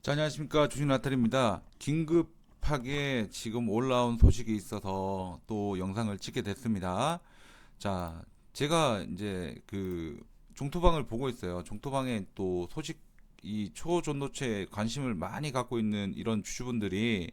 자, 안녕하십니까. 주식 나탈입니다. 긴급하게 지금 올라온 소식이 있어서 또 영상을 찍게 됐습니다. 자, 제가 이제 그 종토방을 보고 있어요. 종토방에 또 소식, 이 초전도체에 관심을 많이 갖고 있는 이런 주주분들이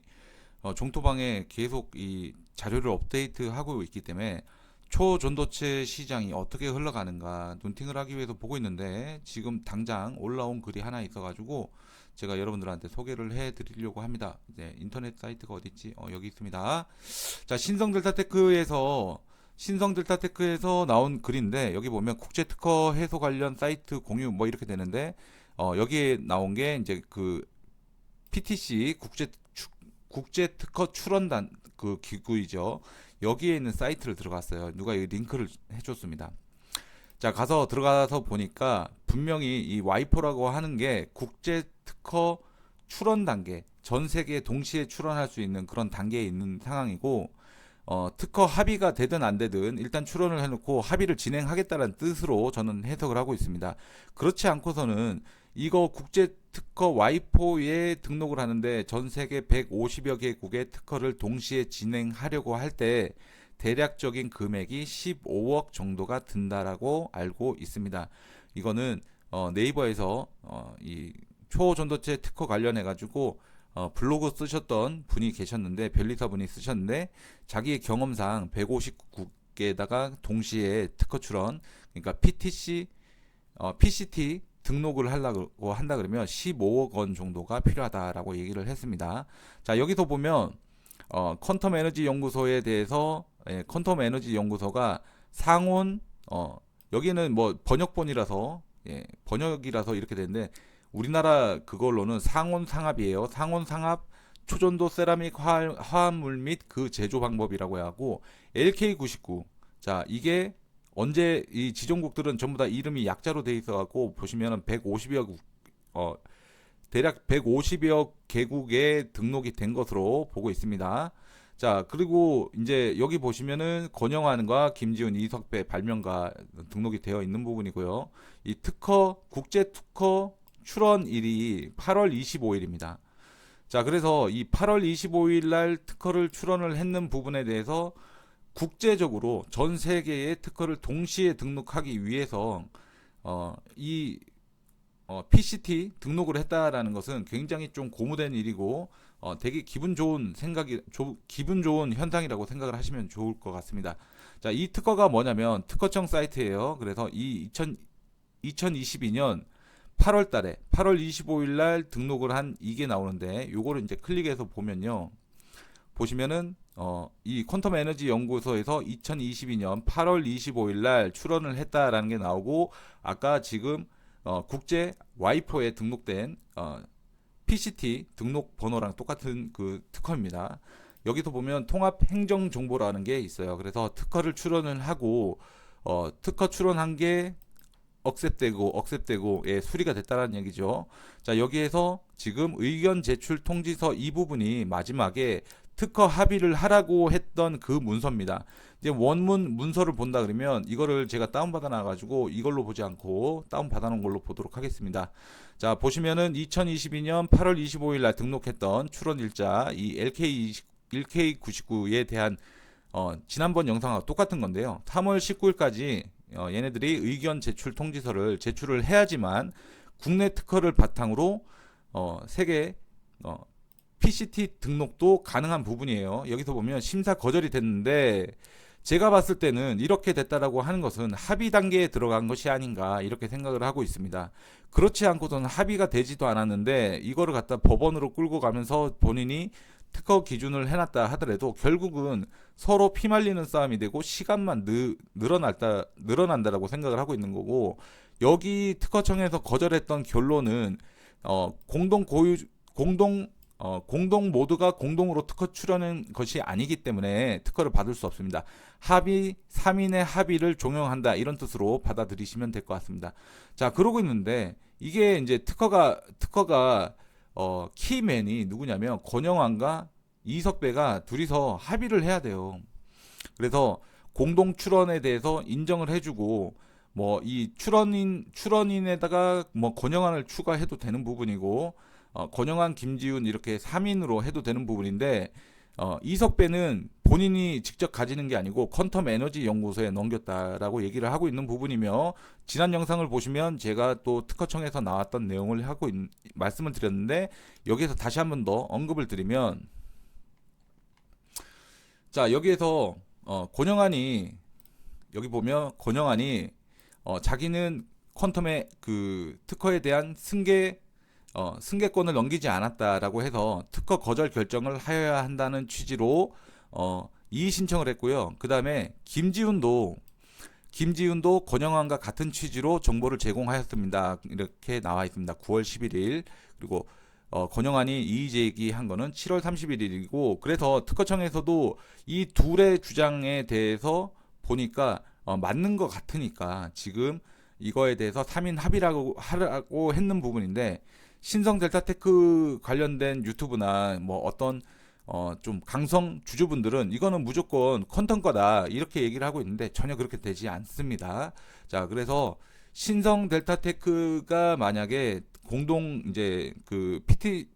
종토방에 계속 이 자료를 업데이트하고 있기 때문에 초전도체 시장이 어떻게 흘러가는가 눈팅을 하기 위해서 보고 있는데, 지금 당장 올라온 글이 하나 있어가지고 제가 여러분들한테 소개를 해 드리려고 합니다. 이제 인터넷 사이트가 어디 있지? 여기 있습니다. 자, 신성델타테크에서 나온 글인데, 여기 보면 국제 특허 해소 관련 사이트 공유 뭐 이렇게 되는데, 여기에 나온 게 이제 그 PTC 국제 특허 출원단 그 기구이죠. 여기에 있는 사이트를 들어갔어요. 누가 이 링크를 해줬습니다. 자, 가서 들어가서 보니까 분명히 이 와이포라고 하는 게 국제 특허 출원 단계, 전 세계에 동시에 출원할 수 있는 그런 단계에 있는 상황이고, 특허 합의가 되든 안 되든 일단 출원을 해놓고 합의를 진행하겠다는 뜻으로 저는 해석을 하고 있습니다. 그렇지 않고서는 이거 국제 특허 와이포에 등록을 하는데 전 세계 150여 개국의 특허를 동시에 진행하려고 할 때 대략적인 금액이 15억 정도가 든다라고 알고 있습니다. 이거는 네이버에서 이 초전도체 특허 관련해 가지고 블로그 쓰셨던 분이 계셨는데, 변리사 분이 쓰셨는데, 자기의 경험상 150국에다가 동시에 특허 출원, 그러니까 PCT 등록을 하려고 한다 그러면 15억 원 정도가 필요하다라고 얘기를 했습니다. 자, 여기서 보면 퀀텀 에너지 연구소에 대해서, 퀀텀 에너지 연구소가 상온, 여기는 뭐 번역본이라서, 번역이라서 이렇게 되는데, 우리나라 그걸로는 상온 상압이에요. 상온 상압 초전도 세라믹 화합물 및 그 제조 방법이라고 하고, LK99. 자, 이게 언제 이 지정국들은 전부 다 이름이 약자로 돼 있어 갖고 보시면은 150여 국, 대략 150여 개국에 등록이 된 것으로 보고 있습니다. 자, 그리고 이제 여기 보시면은 권영환과 김지훈, 이석배 발명가 등록이 되어 있는 부분이고요. 이 국제 특허 출원일이 8월 25일입니다. 자, 그래서 이 8월 25일 날 특허를 출원을 했는 부분에 대해서 국제적으로 전 세계의 특허를 동시에 등록하기 위해서 이 PCT 등록을 했다라는 것은 굉장히 좀 고무된 일이고, 되게 기분 좋은 현상이라고 생각을 하시면 좋을 것 같습니다. 자, 이 특허가 뭐냐면 특허청 사이트예요. 그래서 이 2022년 8월 달에 8월 25일 날 등록을 한 이게 나오는데, 요거를 이제 클릭해서 보면요. 보시면은 이 퀀텀 에너지 연구소에서 2022년 8월 25일 날 출원을 했다라는 게 나오고, 아까 지금 국제 와이퍼에 등록된 PCT 등록 번호랑 똑같은 그 특허입니다. 여기서 보면 통합 행정 정보라는 게 있어요. 그래서 특허를 출원을 하고, 특허 출원한 게 억셉되고 수리가 됐다는 얘기죠. 자, 여기에서 지금 의견 제출 통지서 이 부분이 마지막에 특허 합의를 하라고 했던 그 문서입니다. 이제 원문 문서를 본다 그러면 이거를 제가 다운받아 놔가지고 이걸로 보지 않고 다운받아 놓은 걸로 보도록 하겠습니다. 자, 보시면은 2022년 8월 25일 날 등록했던 출원일자 이 LK99에 대한 지난번 영상하고 똑같은 건데요. 3월 19일까지 얘네들이 의견 제출 통지서를 제출을 해야지만 국내 특허를 바탕으로 세계 PCT 등록도 가능한 부분이에요. 여기서 보면 심사 거절이 됐는데, 제가 봤을 때는 이렇게 됐다라고 하는 것은 합의 단계에 들어간 것이 아닌가 이렇게 생각을 하고 있습니다. 그렇지 않고서는 합의가 되지도 않았는데 이거를 갖다 법원으로 끌고 가면서 본인이 특허 기준을 해놨다 하더라도 결국은 서로 피말리는 싸움이 되고 시간만 늘어난다라고 생각을 하고 있는 거고, 여기 특허청에서 거절했던 결론은 공동 모두가 공동으로 특허 출원한 것이 아니기 때문에 특허를 받을 수 없습니다. 3인의 합의를 종용한다 이런 뜻으로 받아들이시면 될 것 같습니다. 자, 그러고 있는데 이게 이제 특허가 키맨이 누구냐면 권영환과 이석배가 둘이서 합의를 해야 돼요. 그래서 공동 출원에 대해서 인정을 해주고, 뭐 이 출원인에다가 뭐 권영환을 추가해도 되는 부분이고, 권영환, 김지훈 이렇게 3인으로 해도 되는 부분인데 이석배는 본인이 직접 가지는 게 아니고 퀀텀 에너지 연구소에 넘겼다라고 얘기를 하고 있는 부분이며 지난 영상을 보시면 제가 또 특허청에서 나왔던 내용을 말씀을 드렸는데 여기에서 다시 한번 더 언급을 드리면 자 여기에서 권영환이 여기 보면 권영환이 자기는 퀀텀의 그 특허에 대한 승계권을 넘기지 않았다라고 해서 특허 거절 결정을 하여야 한다는 취지로 이의 신청을 했고요. 그 다음에 김지훈도 권영환과 같은 취지로 정보를 제공하였습니다. 이렇게 나와 있습니다. 9월 11일 그리고 권영환이 이의 제기한 거는 7월 31일이고 그래서 특허청에서도 이 둘의 주장에 대해서 보니까 맞는 것 같으니까 지금 이거에 대해서 3인 합의라고 하라고 했는 부분인데 신성 델타테크 관련된 유튜브나 뭐 어떤 좀 강성 주주분들은 이거는 무조건 퀀텀 거다 이렇게 얘기를 하고 있는데 전혀 그렇게 되지 않습니다. 자 그래서 신성 델타테크가 만약에 공동 이제 그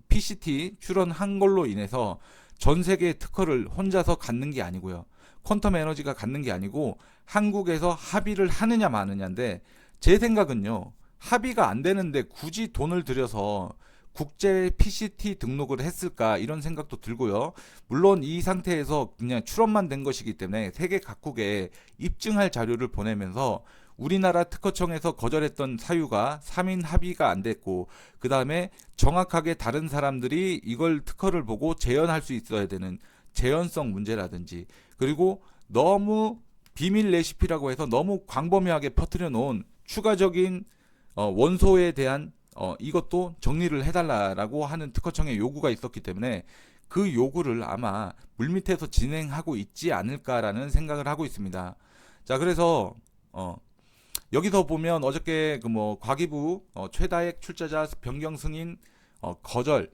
PCT 출원한 걸로 인해서 전 세계 특허를 혼자서 갖는 게 아니고요. 퀀텀 에너지가 갖는 게 아니고 한국에서 합의를 하느냐 마느냐인데 제 생각은요. 합의가 안 되는데 굳이 돈을 들여서 국제 PCT 등록을 했을까 이런 생각도 들고요. 물론 이 상태에서 그냥 출원만 된 것이기 때문에 세계 각국에 입증할 자료를 보내면서 우리나라 특허청에서 거절했던 사유가 3인 합의가 안 됐고 그 다음에 정확하게 다른 사람들이 이걸 특허를 보고 재현할 수 있어야 되는 재현성 문제라든지 그리고 너무 비밀 레시피라고 해서 너무 광범위하게 퍼뜨려 놓은 추가적인 원소에 대한 이것도 정리를 해달라라고 하는 특허청의 요구가 있었기 때문에 그 요구를 아마 물밑에서 진행하고 있지 않을까라는 생각을 하고 있습니다. 자 그래서 여기서 보면 어저께 그 뭐 과기부 최다액 출자자 변경 승인 거절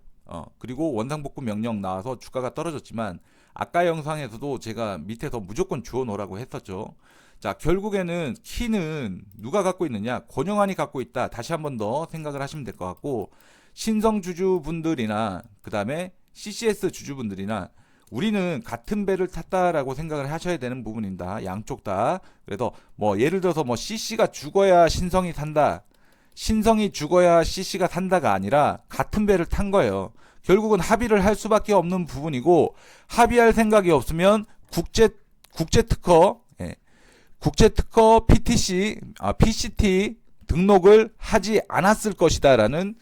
그리고 원상복구 명령 나와서 주가가 떨어졌지만 아까 영상에서도 제가 밑에서 무조건 주워 놓으라고 했었죠. 자 결국에는 키는 누가 갖고 있느냐 권영환이 갖고 있다 다시 한번 더 생각을 하시면 될 것 같고 신성 주주분들이나 그 다음에 CCS 주주분들이나 우리는 같은 배를 탔다라고 생각을 하셔야 되는 부분입니다. 양쪽 다. 그래서 뭐 예를 들어서 뭐 CC가 죽어야 신성이 산다. 신성이 죽어야 CC가 산다가 아니라 같은 배를 탄 거예요. 결국은 합의를 할 수밖에 없는 부분이고 합의할 생각이 없으면 국제 특허 PCT 등록을 하지 않았을 것이다라는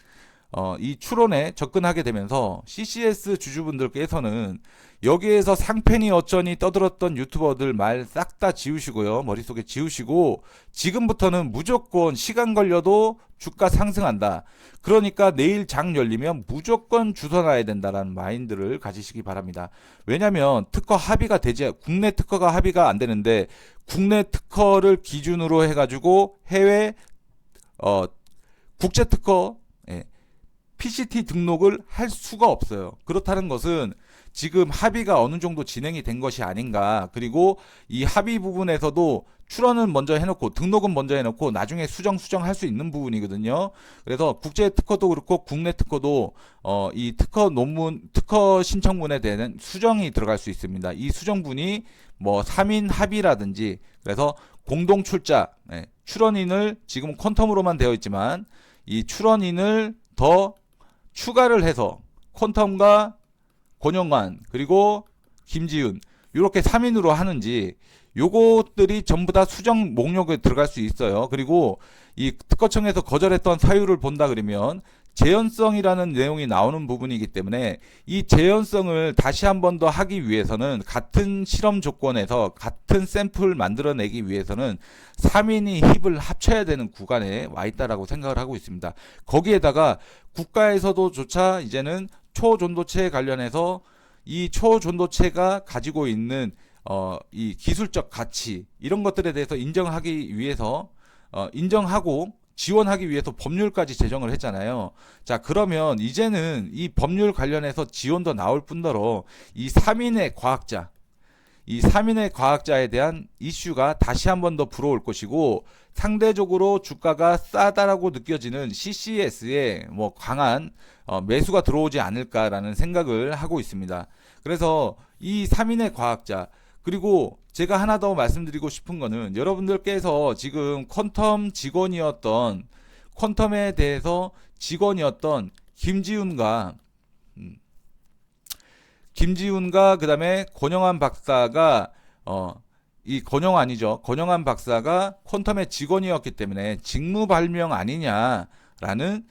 이 추론에 접근하게 되면서 CCS 주주분들께서는 여기에서 상편이 어쩌니 떠들었던 유튜버들 말 싹 다 지우시고요. 머릿속에 지우시고 지금부터는 무조건 시간 걸려도 주가 상승한다. 그러니까 내일 장 열리면 무조건 주선해야 된다라는 마인드를 가지시기 바랍니다. 왜냐하면 특허 합의가 되지 국내 특허가 합의가 안 되는데 국내 특허를 기준으로 해가지고 해외 국제 특허 PCT 등록을 할 수가 없어요. 그렇다는 것은 지금 합의가 어느 정도 진행이 된 것이 아닌가. 그리고 이 합의 부분에서도 출원은 먼저 해놓고 등록은 먼저 해놓고 나중에 수정할 수 있는 부분이거든요. 그래서 국제 특허도 그렇고 국내 특허도 이 특허 신청문에 대한 수정이 들어갈 수 있습니다. 이 수정분이 뭐 3인 합의라든지 그래서 공동 출자 출원인을 지금 퀀텀으로만 되어 있지만 이 출원인을 더 추가를 해서 퀀텀과 권영환 그리고 김지훈 이렇게 3인으로 하는지 요것들이 전부 다 수정 목록에 들어갈 수 있어요. 그리고 이 특허청에서 거절했던 사유를 본다 그러면 재현성이라는 내용이 나오는 부분이기 때문에 이 재현성을 다시 한 번 더 하기 위해서는 같은 실험 조건에서 같은 샘플 만들어내기 위해서는 3인이 힘을 합쳐야 되는 구간에 와 있다라고 생각을 하고 있습니다. 거기에다가 국가에서도 조차 이제는 초전도체 관련해서 이 초전도체가 가지고 있는 이 기술적 가치 이런 것들에 대해서 인정하기 위해서 인정하고 지원하기 위해서 법률까지 제정을 했잖아요. 자 그러면 이제는 이 법률 관련해서 지원도 나올 뿐더러 이 3인의 과학자에 대한 이슈가 다시 한 번 더 불어올 것이고 상대적으로 주가가 싸다라고 느껴지는 CCS에 뭐 강한 매수가 들어오지 않을까라는 생각을 하고 있습니다. 그래서 이 3인의 과학자, 그리고 제가 하나 더 말씀드리고 싶은 거는, 여러분들께서 지금 퀀텀 직원이었던, 퀀텀에 대해서 직원이었던 김지훈과 그다음에 권영환 박사가 이 권영환이죠. 권영환 박사가 퀀텀의 직원이었기 때문에 직무 발명 아니냐라는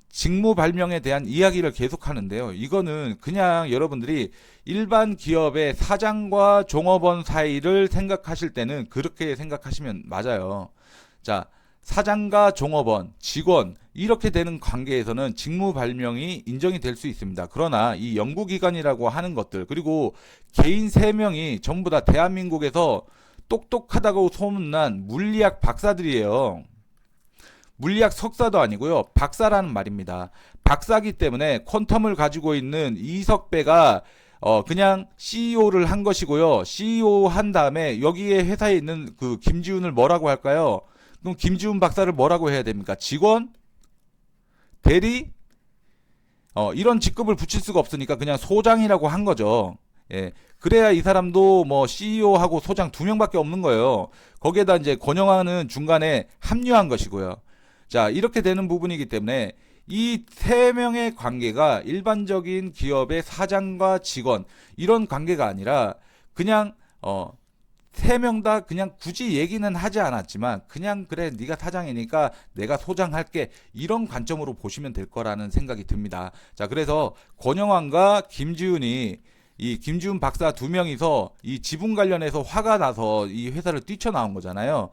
직무 발명에 대한 이야기를 계속 하는데요. 이거는 그냥 여러분들이 일반 기업의 사장과 종업원 사이를 생각하실 때는 그렇게 생각하시면 맞아요. 자, 사장과 종업원, 직원 이렇게 되는 관계에서는 직무 발명이 인정이 될 수 있습니다. 그러나 이 연구기관이라고 하는 것들, 그리고 개인 3명이 전부 다 대한민국에서 똑똑하다고 소문난 물리학 박사들이에요. 물리학 석사도 아니고요, 박사라는 말입니다. 박사기 때문에 퀀텀을 가지고 있는 이석배가 그냥 CEO를 한 것이고요. CEO 한 다음에 여기에 회사에 있는 그 김지훈을 뭐라고 할까요? 그럼 김지훈 박사를 뭐라고 해야 됩니까? 직원? 대리? 이런 직급을 붙일 수가 없으니까 그냥 소장이라고 한 거죠. 예. 그래야 이 사람도 뭐 CEO하고 소장 2명밖에 없는 거예요. 거기에다 이제 권영환은 중간에 합류한 것이고요. 자, 이렇게 되는 부분이기 때문에 이 3명의 관계가 일반적인 기업의 사장과 직원 이런 관계가 아니라 그냥 3명 다 그냥 굳이 얘기는 하지 않았지만 그냥 그래 네가 사장이니까 내가 소장할게, 이런 관점으로 보시면 될 거라는 생각이 듭니다. 자, 그래서 권영환과 김지훈이, 이 김지훈 박사 2명이서 이 지분 관련해서 화가 나서 이 회사를 뛰쳐나온 거잖아요.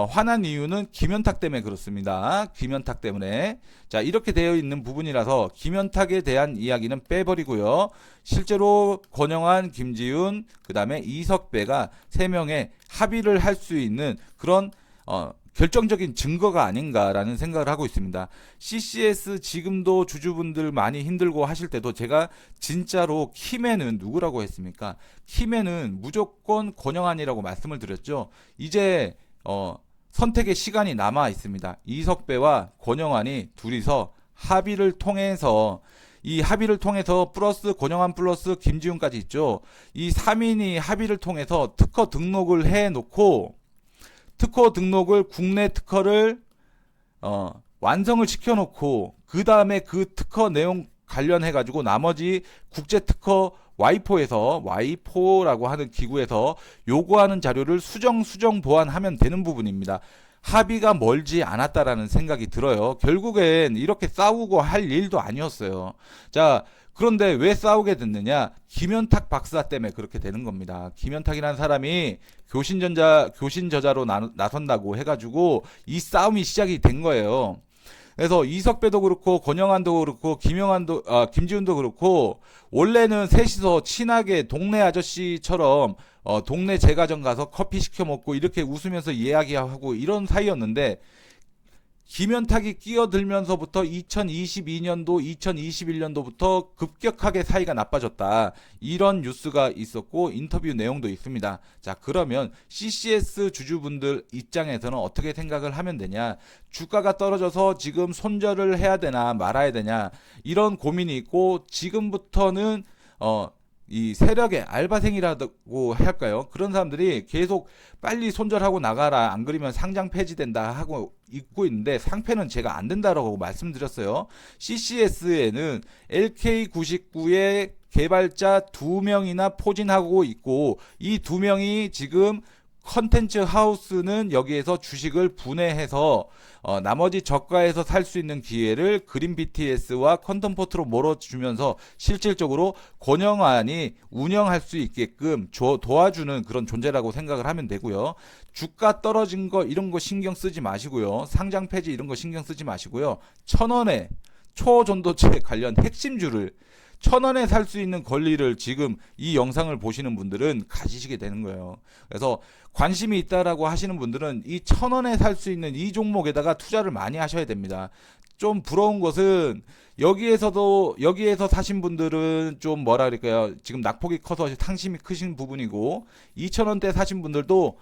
화난 이유는 김현탁 때문에 그렇습니다. 김현탁 때문에. 자, 이렇게 되어 있는 부분이라서 김현탁에 대한 이야기는 빼버리고요. 실제로 권영환, 김지훈, 그 다음에 이석배가 3명의 합의를 할 수 있는 그런 결정적인 증거가 아닌가라는 생각을 하고 있습니다. CCS 지금도 주주분들 많이 힘들고 하실 때도 제가 진짜로 키맨은 누구라고 했습니까? 키맨은 무조건 권영환이라고 말씀을 드렸죠. 이제 선택의 시간이 남아 있습니다. 이석배와 권영환이 둘이서 합의를 통해서, 이 합의를 통해서 플러스 권영환 플러스 김지훈까지 있죠. 이 3인이 합의를 통해서 특허 등록을 해놓고, 특허 등록을, 국내 특허를 완성을 시켜놓고 그 다음에 그 특허 내용 관련해 가지고 나머지 국제 특허 와이포라고 하는 기구에서 요구하는 자료를 수정 보완하면 되는 부분입니다. 합의가 멀지 않았다라는 생각이 들어요. 결국엔 이렇게 싸우고 할 일도 아니었어요. 자, 그런데 왜 싸우게 됐느냐? 김현탁 박사 때문에 그렇게 되는 겁니다. 김현탁이라는 사람이 교신 저자로 나선다고 해가지고 이 싸움이 시작이 된 거예요. 그래서 이석배도 그렇고 권영환도 그렇고 김지훈도 그렇고 원래는 셋이서 친하게 동네 아저씨처럼 동네 제과점 가서 커피 시켜 먹고 이렇게 웃으면서 이야기하고 이런 사이였는데, 김현탁이 끼어들면서부터 2022년도, 2021년도부터 급격하게 사이가 나빠졌다. 이런 뉴스가 있었고 인터뷰 내용도 있습니다. 자, 그러면 CCS 주주분들 입장에서는 어떻게 생각을 하면 되냐? 주가가 떨어져서 지금 손절을 해야 되나 말아야 되냐? 이런 고민이 있고, 지금부터는 이 세력의 알바생이라고 할까요? 그런 사람들이 계속 빨리 손절하고 나가라, 안 그러면 상장 폐지된다 하고 있고 있는데, 상패는 제가 안 된다라고 말씀드렸어요. CCS에는 LK99의 개발자 2명이나 포진하고 있고, 이 2명이 지금 컨텐츠 하우스는 여기에서 주식을 분해해서 나머지 저가에서 살 수 있는 기회를 그린 BTS와 컨텀포트로 몰아주면서 실질적으로 권영환이 운영할 수 있게끔 도와주는 그런 존재라고 생각을 하면 되고요. 주가 떨어진 거 이런 거 신경 쓰지 마시고요. 상장 폐지 이런 거 신경 쓰지 마시고요. 1,000원에 초전도체 관련 핵심주를 1,000원에 살 수 있는 권리를 지금 이 영상을 보시는 분들은 가지시게 되는 거예요. 그래서 관심이 있다라고 하시는 분들은 이 1,000원에 살 수 있는 이 종목에다가 투자를 많이 하셔야 됩니다. 좀 부러운 것은 여기에서 사신 분들은 좀 뭐라 그럴까요? 지금 낙폭이 커서 상심이 크신 부분이고, 2,000원대 사신 분들도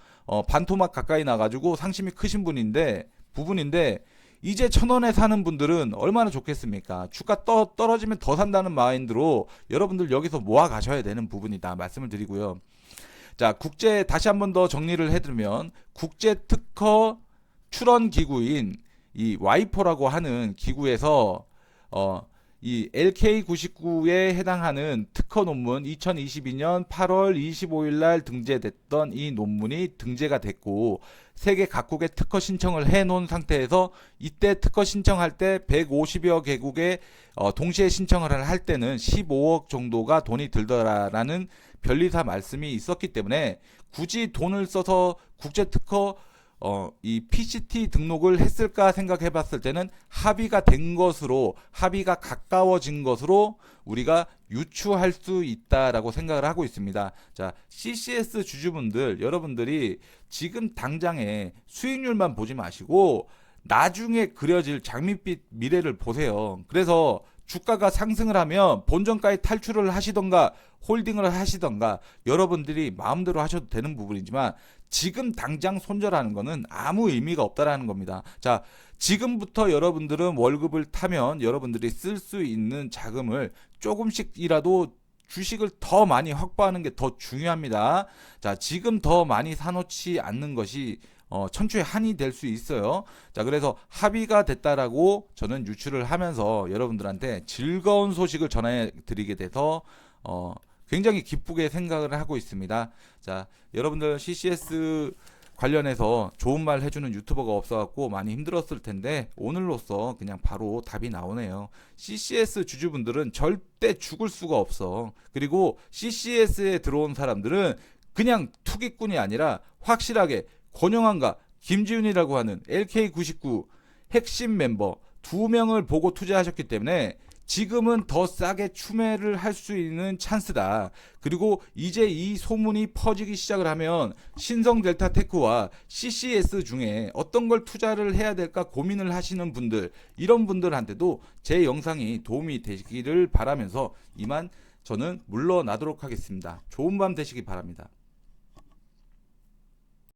반토막 가까이 나가지고 상심이 크신 부분인데 이제 1,000원에 사는 분들은 얼마나 좋겠습니까? 주가 떨어지면 더 산다는 마인드로 여러분들 여기서 모아 가셔야 되는 부분이다 말씀을 드리고요. 자, 다시 한번 더 정리를 해드리면 국제 특허 출원 기구인 이 와이퍼라고 하는 기구에서 이 LK99에 해당하는 특허 논문 2022년 8월 25일 날 등재됐던 이 논문이 등재가 됐고 세계 각국의 특허 신청을 해 놓은 상태에서 이때 특허 신청할 때 150여 개국에 동시에 신청을 할 때는 15억 정도가 돈이 들더라라는 변리사 말씀이 있었기 때문에 굳이 돈을 써서 국제 특허 이 PCT 등록을 했을까 생각해 봤을 때는 합의가 가까워진 것으로 우리가 유추할 수 있다라고 생각을 하고 있습니다. 자, CCS 주주분들, 여러분들이 지금 당장에 수익률만 보지 마시고 나중에 그려질 장밋빛 미래를 보세요. 그래서 주가가 상승을 하면 본전가에 탈출을 하시던가 홀딩을 하시던가 여러분들이 마음대로 하셔도 되는 부분이지만 지금 당장 손절하는 거는 아무 의미가 없다라는 겁니다. 자, 지금부터 여러분들은 월급을 타면 여러분들이 쓸 수 있는 자금을 조금씩이라도 주식을 더 많이 확보하는 게 더 중요합니다. 자, 지금 더 많이 사놓지 않는 것이 천추의 한이 될 수 있어요. 자, 그래서 합의가 됐다라고 저는 유추를 하면서 여러분들한테 즐거운 소식을 전해 드리게 돼서 굉장히 기쁘게 생각을 하고 있습니다. 자, 여러분들 CCS 관련해서 좋은 말 해주는 유튜버가 없어갖고 많이 힘들었을 텐데 오늘로써 그냥 바로 답이 나오네요. CCS 주주분들은 절대 죽을 수가 없어. 그리고 CCS에 들어온 사람들은 그냥 투기꾼이 아니라 확실하게 권영환과 김지훈이라고 하는 LK99 핵심 멤버 2명을 보고 투자하셨기 때문에 지금은 더 싸게 추매를 할 수 있는 찬스다. 그리고 이제 이 소문이 퍼지기 시작을 하면 신성델타테크와 CCS 중에 어떤 걸 투자를 해야 될까 고민을 하시는 분들, 이런 분들한테도 제 영상이 도움이 되시기를 바라면서 이만 저는 물러나도록 하겠습니다. 좋은 밤 되시기 바랍니다.